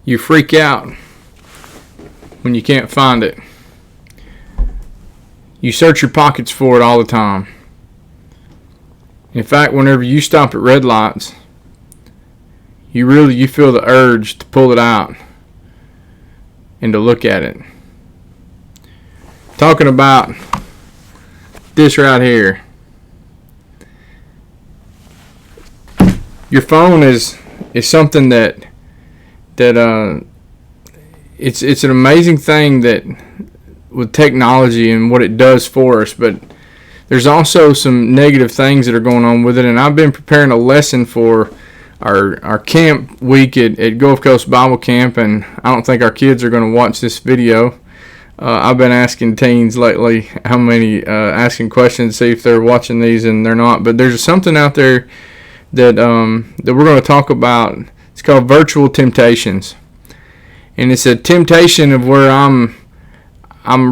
You freak out when you can't find it. You search your pockets for it all the time. In fact, whenever you stop at red lights, you feel the urge to pull it out and to look at it. Talking about this right here. Your phone is something that it's an amazing thing that with technology and what it does for us, but there's also some negative things that are going on with it. And I've been preparing a lesson for our camp week at Gulf Coast Bible Camp, and I don't think our kids are going to watch this video. I've been asking teens lately asking questions to see if they're watching these, and they're not. But there's something out there that we're going to talk about. It's called virtual temptations, and it's a temptation of where I'm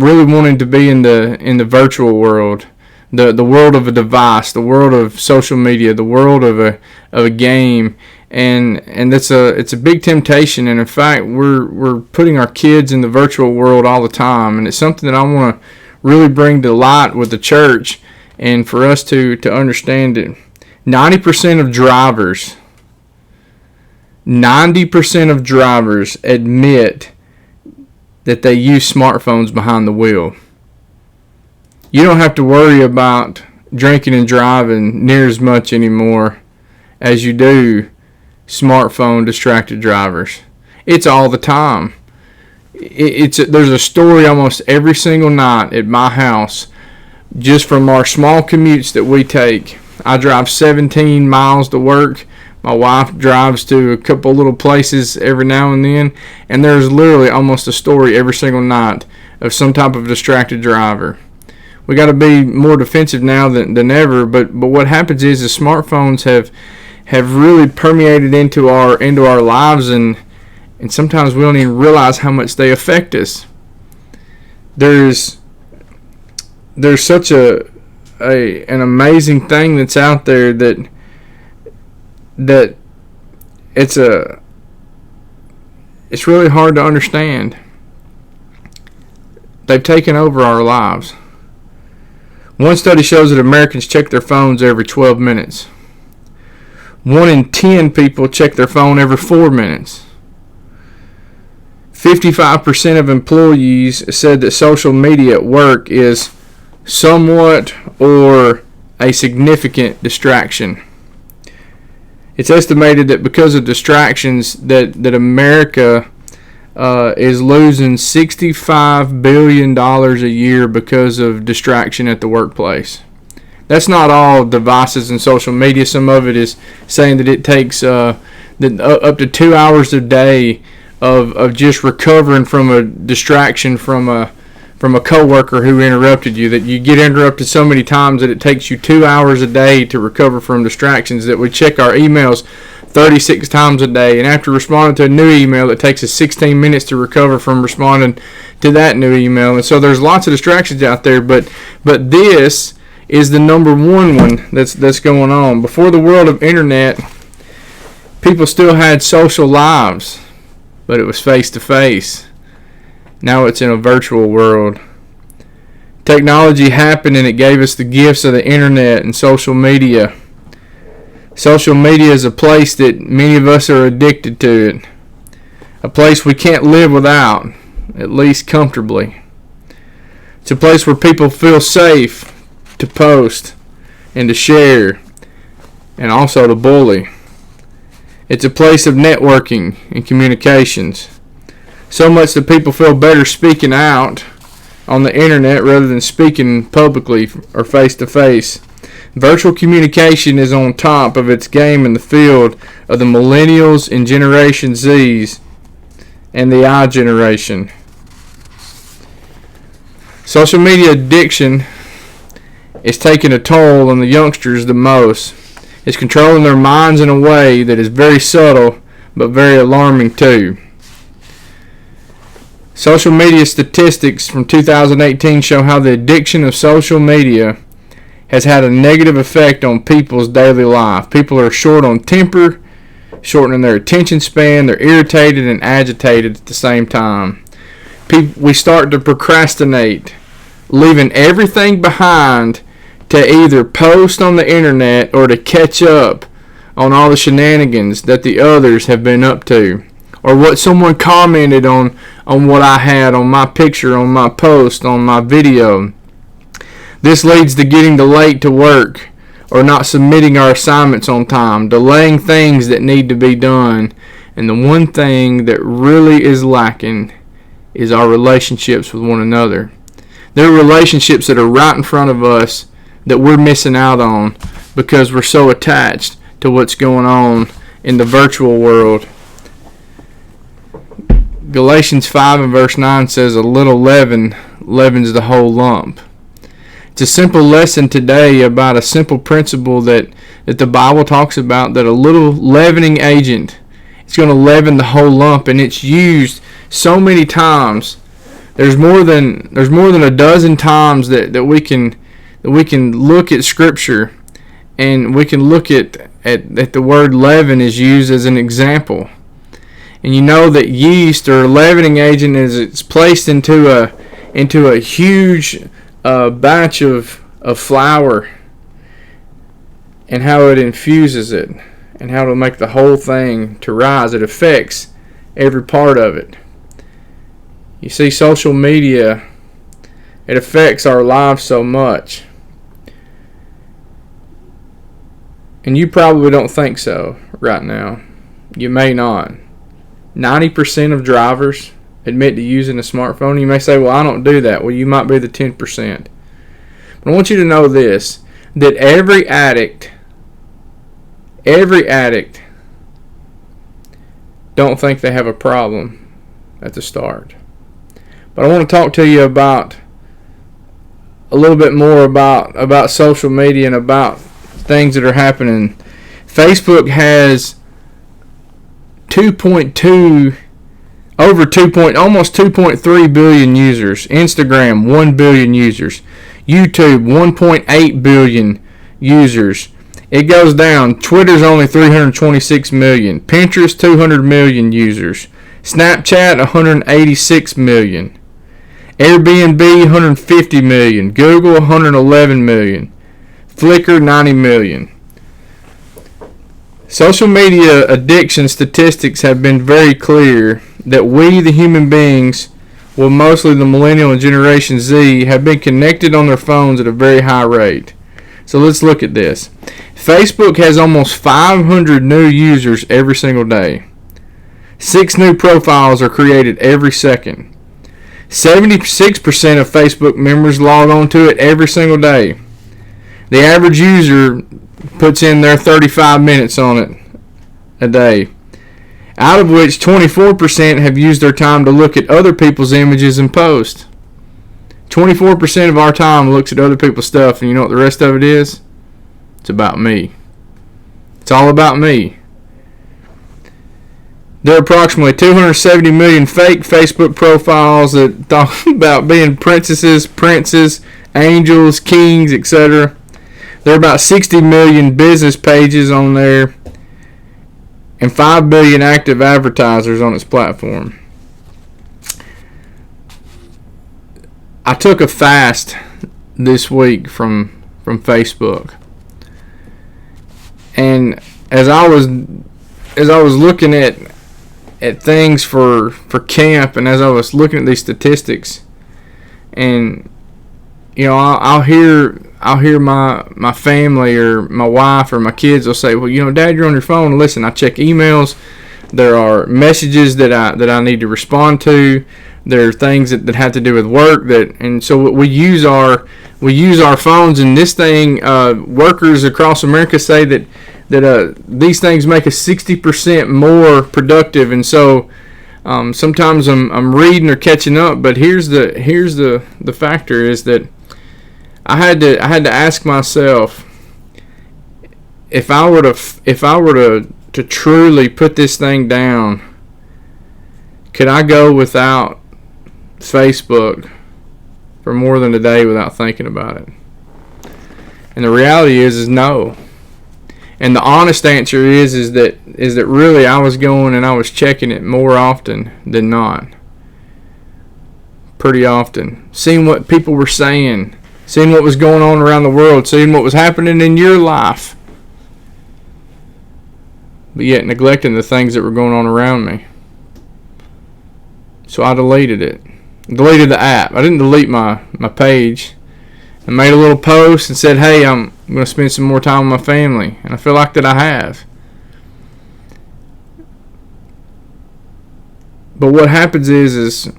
really wanting to be in the virtual world, the world of a device, the world of social media, the world of a game, and it's a big temptation. And in fact, we're putting our kids in the virtual world all the time, and it's something that I want to really bring to light with the church, and for us to understand it. 90% of drivers admit that they use smartphones behind the wheel. You don't have to worry about drinking and driving near as much anymore as you do smartphone distracted drivers. It's all the time. There's a story almost every single night at my house just from our small commutes that we take. I drive 17 miles to work. My wife drives to a couple little places every now and then, and there's literally almost a story every single night of some type of distracted driver. We got to be more defensive now than ever, but what happens is the smartphones have really permeated into our lives, and sometimes we don't even realize how much they affect us. There's such an amazing thing that's out there that it's really hard to understand. They've taken over our lives. One study shows that Americans check their phones every 12 minutes. 1 in 10 people check their phone every 4 minutes. 55% of employees said that social media at work is somewhat or a significant distraction. It's estimated that because of distractions that America is losing $65 billion a year because of distraction at the workplace. That's not all devices and social media. Some of it is saying that it takes up to 2 hours a day of just recovering from a distraction from a coworker who interrupted you, that you get interrupted so many times that it takes you 2 hours a day to recover from distractions, that we check our emails 36 times a day, and after responding to a new email, it takes us 16 minutes to recover from responding to that new email. And so there's lots of distractions out there, but this is the number one that's going on. Before the world of internet, people still had social lives, but it was face to face. Now it's in a virtual world. Technology happened and it gave us the gifts of the internet and social media. Social media is a place that many of us are addicted to it. A place we can't live without, at least comfortably. It's a place where people feel safe to post and to share and also to bully. It's a place of networking and communications. So much that people feel better speaking out on the internet rather than speaking publicly or face to face. Virtual communication is on top of its game in the field of the millennials and Generation Zs and the I generation. Social media addiction is taking a toll on the youngsters the most. It's controlling their minds in a way that is very subtle but very alarming too. Social media statistics from 2018 show how the addiction of social media has had a negative effect on people's daily life. People are short on temper, shortening their attention span. They're irritated and agitated at the same time. We start to procrastinate, leaving everything behind to either post on the internet or to catch up on all the shenanigans that the others have been up to, or what someone commented on what I had, on my picture, on my post, on my video. This leads to getting late to work, or not submitting our assignments on time, delaying things that need to be done. And the one thing that really is lacking is our relationships with one another. There are relationships that are right in front of us that we're missing out on because we're so attached to what's going on in the virtual world. Galatians 5 and verse 9 says, a little leaven leavens the whole lump. It's a simple lesson today about a simple principle that the Bible talks about, that a little leavening agent is going to leaven the whole lump, and it's used so many times. There's more than a dozen times that we can look at Scripture, and we can look at the word leaven is used as an example. And you know that yeast, or leavening agent, is it's placed into a huge batch of flour, and how it infuses it, and how it'll make the whole thing to rise. It affects every part of it. You see, social media, it affects our lives so much. And you probably don't think so right now. You may not. 90% of drivers admit to using a smartphone. You may say, well, I don't do that. Well, you might be the 10%. But I want you to know this, that every addict don't think they have a problem at the start. But I want to talk to you about a little bit more about social media and about things that are happening. Facebook has almost 2.3 billion users. Instagram, 1 billion users. YouTube, 1.8 billion users. It goes down. Twitter's only 326 million. Pinterest, 200 million users. Snapchat, 186 million. Airbnb, 150 million. Google, 111 million. Flickr, 90 million. Social media addiction statistics have been very clear that we, the human beings, well, mostly the millennial and Generation Z, have been connected on their phones at a very high rate. So let's look at this. Facebook has almost 500 new users every single day. 6 new profiles are created every second. 76% of Facebook members log on to it every single day. The average user puts in their 35 minutes on it a day, out of which 24% have used their time to look at other people's images and posts. 24% of our time looks at other people's stuff, and you know what the rest of it is? It's about me. It's all about me. There are approximately 270 million fake Facebook profiles that talk about being princesses, princes, angels, kings, etc. There are about 60 million business pages on there, and 5 billion active advertisers on its platform. I took a fast this week from Facebook, and as I was looking at things for camp, and as I was looking at these statistics, and you know, I'll hear my family or my wife or my kids will say, well, you know, Dad, you're on your phone. Listen, I check emails. There are messages that I need to respond to. There are things that have to do with work, and so we use our phones. And this thing, workers across America say that these things make us 60% more productive. And so sometimes I'm reading or catching up. But here's the factor is that I had to ask myself, if I were to truly put this thing down, could I go without Facebook for more than a day without thinking about it? And the reality is no. And the honest answer is that really I was going and I was checking it more often than not. Pretty often. Seeing what people were saying. Seeing what was going on around the world. Seeing what was happening in your life. But yet neglecting the things that were going on around me. So I deleted it. Deleted the app. I didn't delete my page. I made a little post and said, hey, I'm going to spend some more time with my family. And I feel like that I have. But what happens is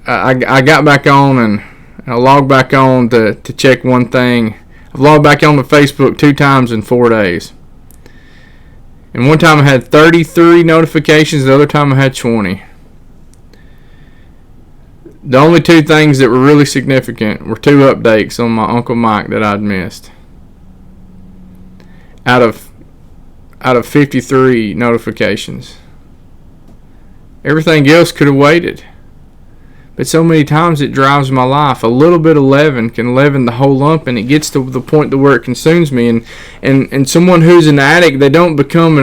I got back on and I logged back on to check one thing. I've logged back on to Facebook 2 times in 4 days. And one time I had 33 notifications, the other time I had 20. The only 2 things that were really significant were 2 updates on my Uncle Mike that I'd missed. Out of 53 notifications. Everything else could have waited. But so many times it drives my life. A little bit of leaven can leaven the whole lump, and it gets to the point to where it consumes me. And someone who's an addict, they don't become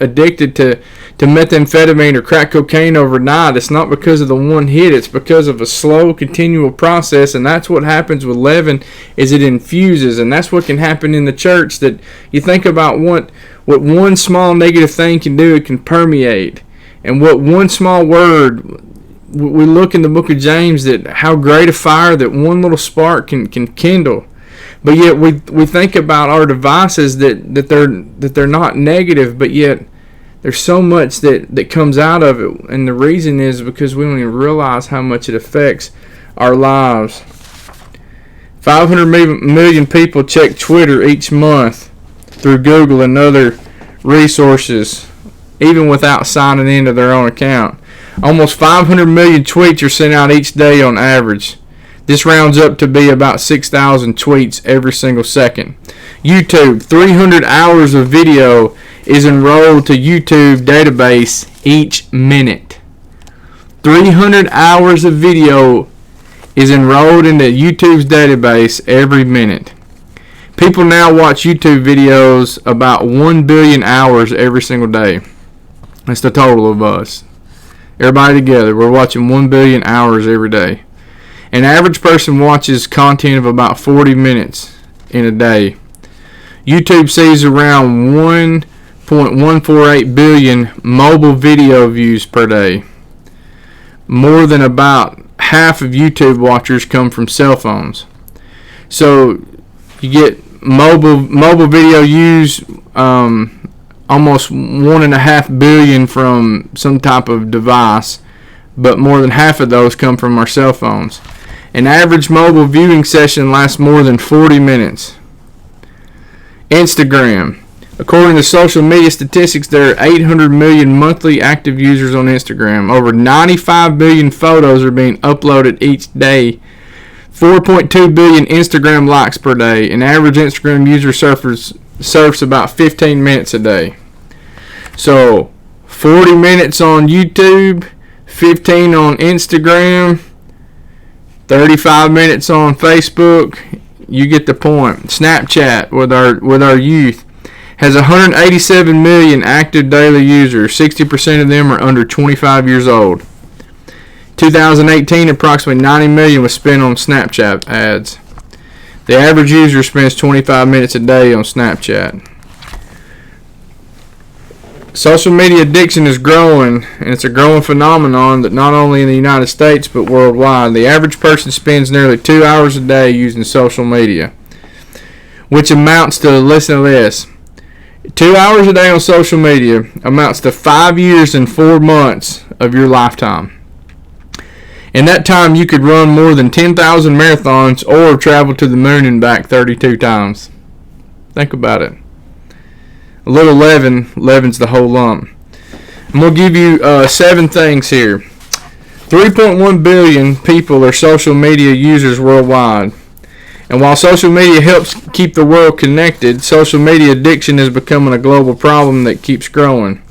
addicted to methamphetamine or crack cocaine overnight. It's not because of the one hit. It's because of a slow, continual process. And that's what happens with leaven, is it infuses. And that's what can happen in the church. That you think about what one small negative thing can do. It can permeate. And what one small word. We look in the book of James that how great a fire that one little spark can kindle. But yet we think about our devices that they're not negative, but yet there's so much that comes out of it. And the reason is because we don't even realize how much it affects our lives. 500 million people check Twitter each month through Google and other resources, even without signing into their own account. Almost 500 million tweets are sent out each day on average. This rounds up to be about 6,000 tweets every single second. YouTube, 300 hours of video is enrolled to YouTube database each minute. 300 hours of video is enrolled into YouTube's database every minute. People now watch YouTube videos about 1 billion hours every single day. That's the total of us. Everybody together, we're watching 1 billion hours every day. An average person watches content of about 40 minutes in a day. YouTube sees around 1.148 billion mobile video views per day. More than about half of YouTube watchers come from cell phones. So you get mobile video use almost 1.5 billion from some type of device, but more than half of those come from our cell phones. An average mobile viewing session lasts more than 40 minutes. Instagram. According to social media statistics, there are 800 million monthly active users on Instagram. Over 95 billion photos are being uploaded each day. 4.2 billion Instagram likes per day. An average Instagram user surfs about 15 minutes a day. So 40 minutes on YouTube, 15 on Instagram, 35 minutes on Facebook. You get the point. Snapchat with our youth has 187 million active daily users. 60% of them are under 25 years old. 2018, approximately 90 million was spent on Snapchat ads. The average user spends 25 minutes a day on Snapchat. Social media addiction is growing, and it's a growing phenomenon that not only in the United States but worldwide. The average person spends nearly 2 hours a day using social media, which amounts to, listen to this, 2 hours a day on social media amounts to 5 years and 4 months of your lifetime. In that time, you could run more than 10,000 marathons or travel to the moon and back 32 times. Think about it. A little leaven leavens the whole lump. I'm going to give you 7 things here. 3.1 billion people are social media users worldwide. And while social media helps keep the world connected, social media addiction is becoming a global problem that keeps growing.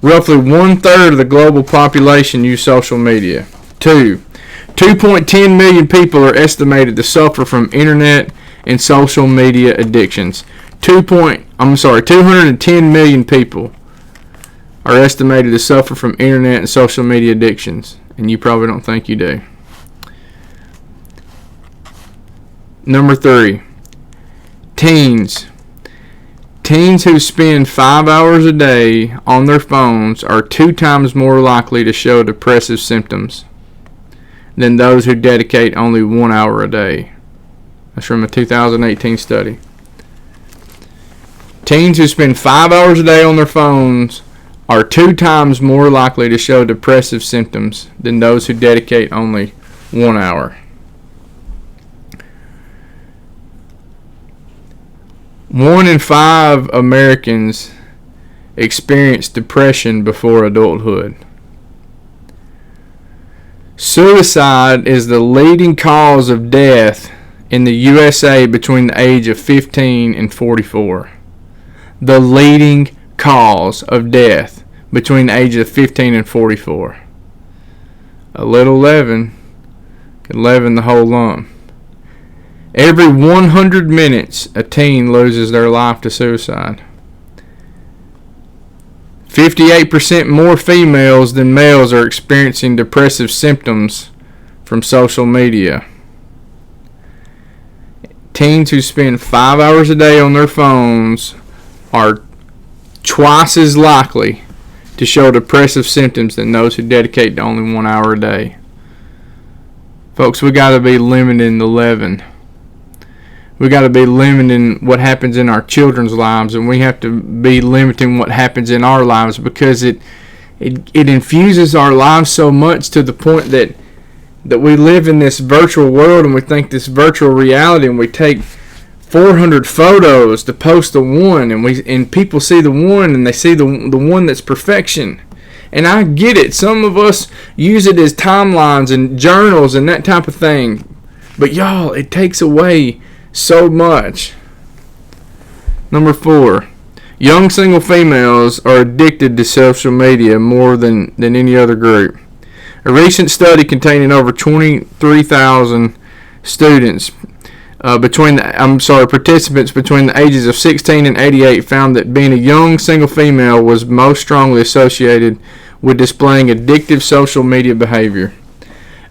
Roughly 1/3 of the global population use social media. 2.10 million people are estimated to suffer from internet and social media addictions. 210 million people are estimated to suffer from internet and social media addictions, and you probably don't think you do. Number 3, teens. Teens who spend 5 hours a day on their phones are 2 times more likely to show depressive symptoms than those who dedicate only 1 hour a day. That's from a 2018 study. Teens who spend 5 hours a day on their phones are 2 times more likely to show depressive symptoms than those who dedicate only 1 hour. 1 in 5 Americans experience depression before adulthood. Suicide is the leading cause of death in the USA between the age of 15 and 44. The leading cause of death between the ages of 15 and 44. A little leaven can leaven the whole lump. Every 100 minutes, a teen loses their life to suicide. 58% more females than males are experiencing depressive symptoms from social media. Teens who spend 5 hours a day on their phones are twice as likely to show depressive symptoms than those who dedicate to only 1 hour a day. Folks, we got to be limiting the leaven. We got to be limiting what happens in our children's lives, and we have to be limiting what happens in our lives, because it infuses our lives so much to the point that we live in this virtual world, and we think this virtual reality, and we take 400 photos to post the one, and people see the one, and they see the one that's perfection. And I get it. Some of us use it as timelines and journals and that type of thing. But y'all, it takes away so much. Number 4, young single females are addicted to social media more than any other group. A recent study containing over 23,000 students participants between the ages of 16 and 88 found that being a young single female was most strongly associated with displaying addictive social media behavior.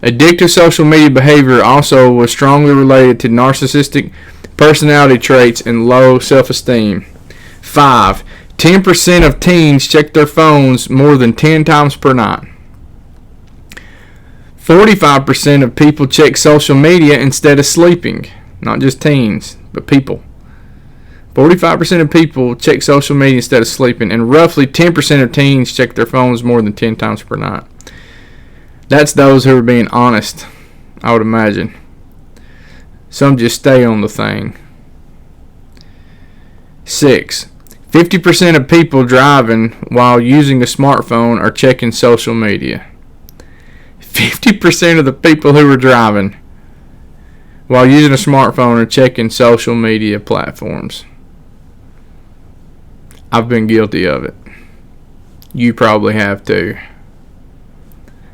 Addictive social media behavior also was strongly related to narcissistic personality traits and low self-esteem. 5. 10% of teens check their phones more than 10 times per night. 45% of people check social media instead of sleeping. Not just teens, but people. 45% of people check social media instead of sleeping, and roughly 10% of teens check their phones more than 10 times per night. That's those who are being honest, I would imagine. Some just stay on the thing. 6. 50% of people driving while using a smartphone are checking social media. 50% of the people who are driving while using a smartphone are checking social media platforms. I've been guilty of it. You probably have too.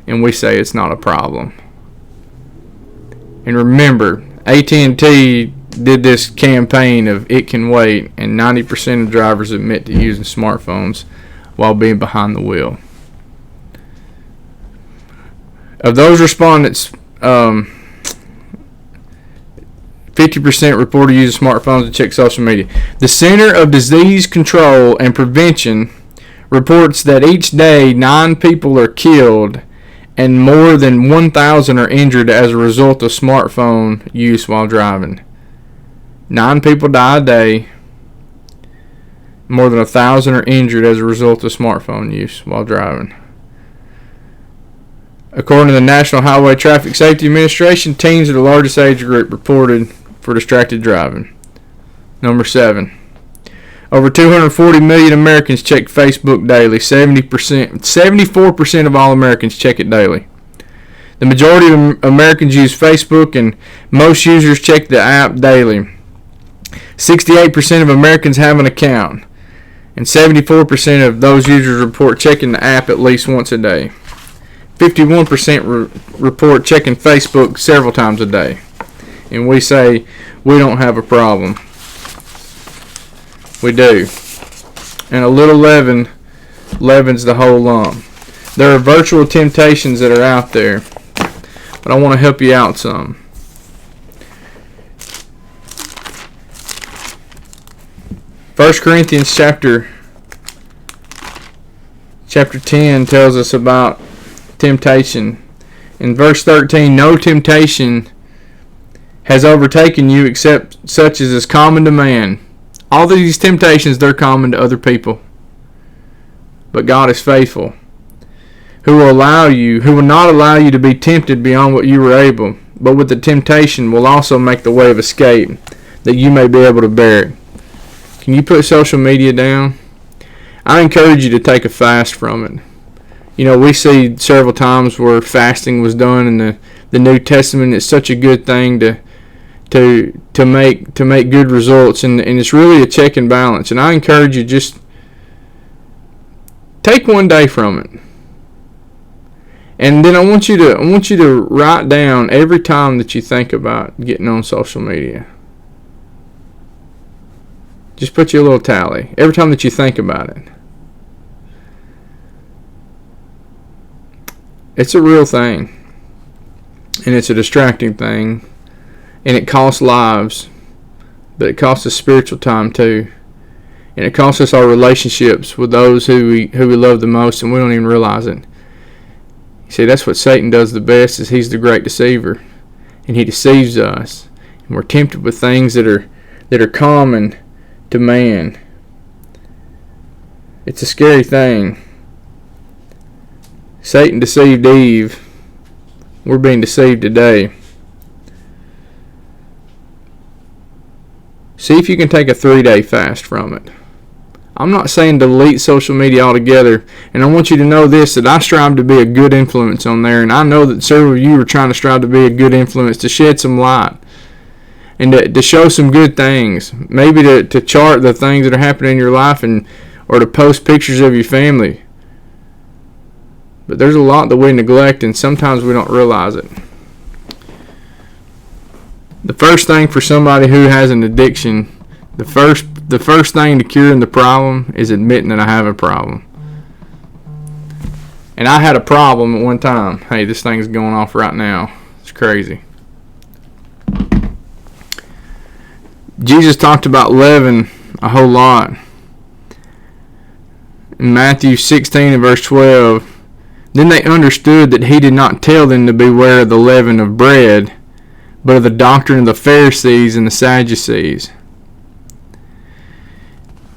And we say it's not a problem. And remember, AT&T did this campaign of It Can Wait, and 90% of drivers admit to using smartphones while being behind the wheel. Of those respondents, 50% reported using smartphones to check social media. The Center of Disease Control and Prevention reports that each day 9 people are killed and more than 1,000 are injured as a result of smartphone use while driving. 9 people die a day. More than 1,000 are injured as a result of smartphone use while driving. According to the National Highway Traffic Safety Administration, teens are the largest age group reported for distracted driving. Number 7. Over 240 million Americans check Facebook daily. 74% of all Americans check it daily. The majority of Americans use Facebook, and most users check the app daily. 68% of Americans have an account, and 74% of those users report checking the app at least once a day. 51% report checking Facebook several times a day. And we say we don't have a problem. We do. And a little leaven leavens the whole lump. There are virtual temptations that are out there, but I want to help you out some. 1 Corinthians chapter 10 tells us about temptation. In verse 13, no temptation has overtaken you except such as is common to man. All these temptations, they're common to other people. But God is faithful, who will not allow you to be tempted beyond what you are able, but with the temptation will also make the way of escape, that you may be able to bear it. Can you put social media down? I encourage you to take a fast from it. You know, we see several times where fasting was done in the New Testament. It's such a good thing to make good results, and it's really a check and balance. And I encourage you, just take one day from it. And then I want you to write down every time that you think about getting on social media. Just put your little tally every time that you think about it. It's a real thing, and it's a distracting thing, and it costs lives, but it costs us spiritual time too, and it costs us our relationships with those who we love the most, and we don't even realize it. You see, that's what Satan does the best, is he's the great deceiver, and he deceives us, and we're tempted with things that are common to man. It's a scary thing. Satan deceived Eve. We're being deceived today. See if you can take a 3-day fast from it. I'm not saying delete social media altogether, and I want you to know this, that I strive to be a good influence on there, and I know that several of you are trying to strive to be a good influence, to shed some light, and to show some good things, maybe to chart the things that are happening in your life, or to post pictures of your family. But there's a lot that we neglect, and sometimes we don't realize it. The first thing for somebody who has an addiction, the first thing to curing the problem is admitting that I have a problem. And I had a problem at one time. Hey, this thing's going off right now. It's crazy. Jesus talked about leaven a whole lot. In Matthew 16 and verse 12, then they understood that he did not tell them to beware of the leaven of bread, but of the doctrine of the Pharisees and the Sadducees.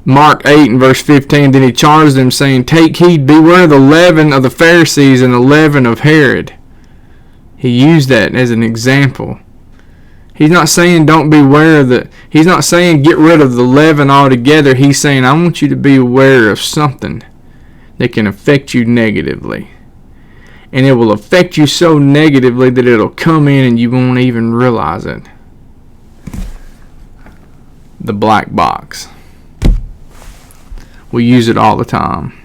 Mark 8 and verse 15, then he charged them, saying, take heed, beware of the leaven of the Pharisees and the leaven of Herod. He used that as an example. He's not saying don't beware of the, he's not saying get rid of the leaven altogether. He's saying I want you to be aware of something that can affect you negatively. And it will affect you so negatively that it'll come in and you won't even realize it. The black box. We use it all the time.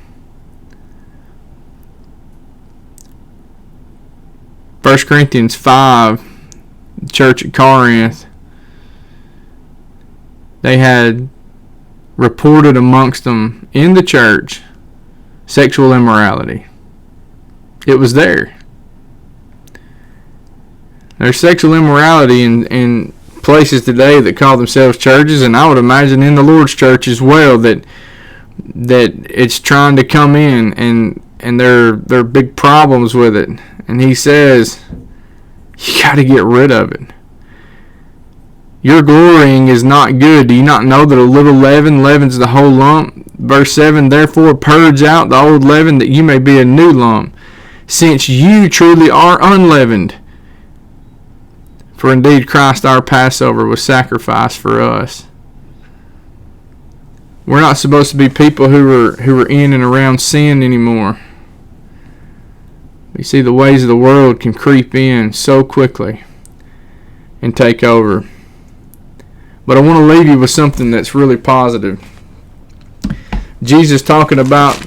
1 Corinthians 5, the church at Corinth, they had reported amongst them in the church sexual immorality. It was there. There's sexual immorality in places today that call themselves churches, and I would imagine in the Lord's church as well that it's trying to come in, and there are big problems with it. And he says, you got to get rid of it. Your glorying is not good. Do you not know that a little leaven leavens the whole lump? Verse 7, therefore purge out the old leaven, that you may be a new lump, since you truly are unleavened. For indeed Christ our Passover was sacrificed for us. We're not supposed to be people who are in and around sin anymore. You see, the ways of the world can creep in so quickly and take over. But I want to leave you with something that's really positive. Jesus talking about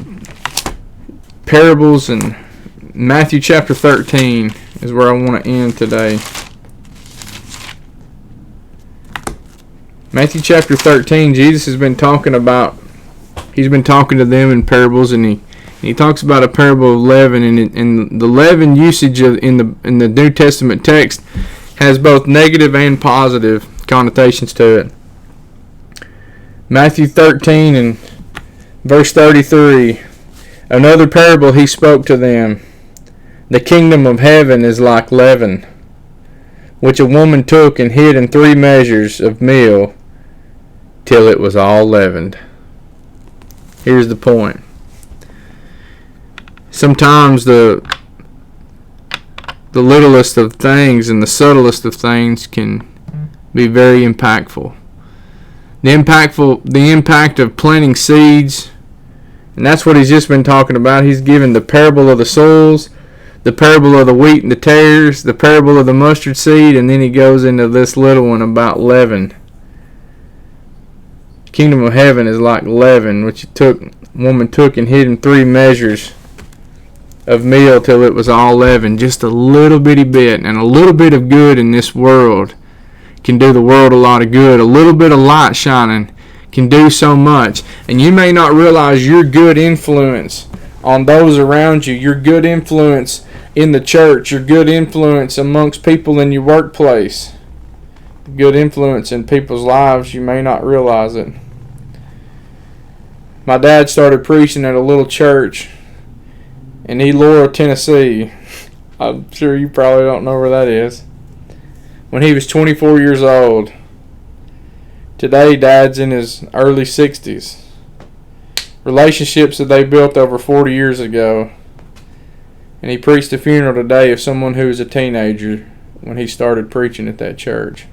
parables, in Matthew chapter 13 is where I want to end today. Matthew chapter 13, Jesus has been talking about, he's been talking to them in parables, and he talks about a parable of leaven, and the leaven usage in the New Testament text has both negative and positive connotations to it. Matthew 13 and verse 33, another parable he spoke to them. The kingdom of heaven is like leaven, which a woman took and hid in 3 measures of meal, till it was all leavened. Here's the point. Sometimes the littlest of things and the subtlest of things can be very impactful. The impact of planting seeds, and that's what he's just been talking about. He's given the parable of the soils, the parable of the wheat and the tares, the parable of the mustard seed, and then he goes into this little one about leaven. The kingdom of heaven is like leaven, which woman took and hid in 3 measures of meal till it was all leavened. Just a little bitty bit, and a little bit of good in this world can do the world a lot of good. A little bit of light shining can do so much. And you may not realize your good influence on those around you, your good influence in the church, your good influence amongst people in your workplace, good influence in people's lives. You may not realize it. My dad started preaching at a little church in Elora, Tennessee. I'm sure you probably don't know where that is. When he was 24 years old. Today, Dad's in his early 60s. Relationships that they built over 40 years ago. And he preached a funeral today of someone who was a teenager when he started preaching at that church.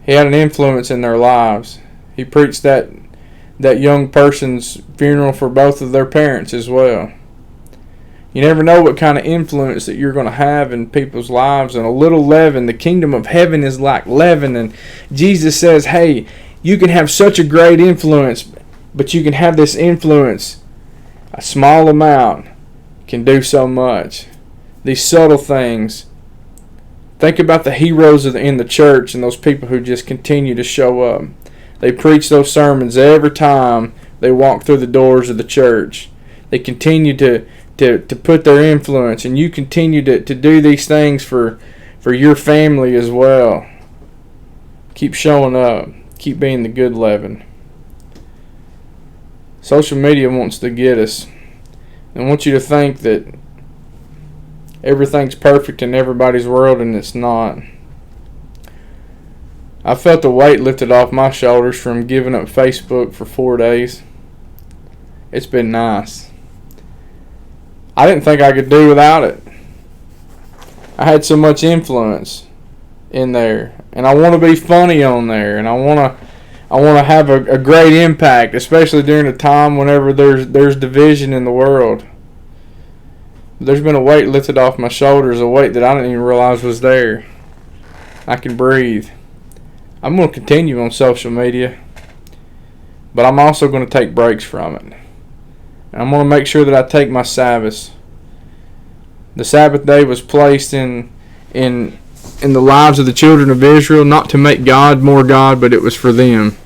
He had an influence in their lives. He preached that young person's funeral for both of their parents as well. You never know what kind of influence that you're going to have in people's lives. And a little leaven, the kingdom of heaven is like leaven. And Jesus says, hey, you can have such a great influence, but you can have this influence, a small amount can do so much. These subtle things. Think about the heroes in the church and those people who just continue to show up. They preach those sermons every time they walk through the doors of the church. They continue to put their influence, and you continue to do these things for your family as well. Keep showing up. Keep being the good leaven. Social media wants to get us and wants you to think that everything's perfect in everybody's world, and it's not. I felt the weight lifted off my shoulders from giving up Facebook for 4 days. It's been nice. I didn't think I could do without it. I had so much influence in there, and I want to be funny on there, and I want to have a great impact, especially during a time whenever there's division in the world. There's been a weight lifted off my shoulders, a weight that I didn't even realize was there. I can breathe. I'm going to continue on social media, but I'm also going to take breaks from it. And I'm going to make sure that I take my Sabbaths. The Sabbath day was placed in the lives of the children of Israel, not to make God more God, but it was for them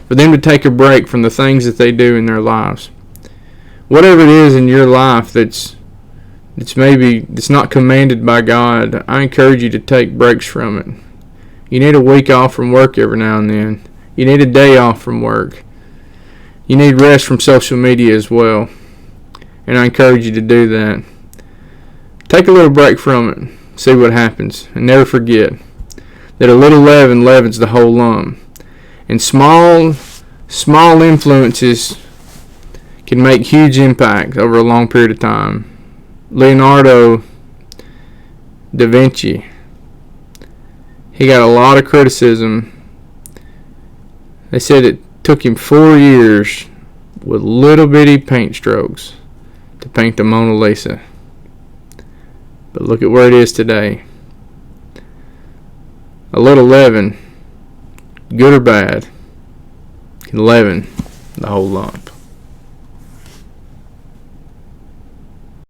to take a break from the things that they do in their lives. Whatever it is in your life that's not commanded by God, I encourage you to take breaks from it. You need a week off from work every now and then. You need a day off from work. You need rest from social media as well. And I encourage you to do that. Take a little break from it. See what happens. And never forget that a little leaven leavens the whole lump. And small influences can make huge impact over a long period of time. Leonardo da Vinci, he got a lot of criticism. They said it took him 4 years with little bitty paint strokes to paint the Mona Lisa. But look at where it is today. A little leaven, good or bad, can leaven the whole lump.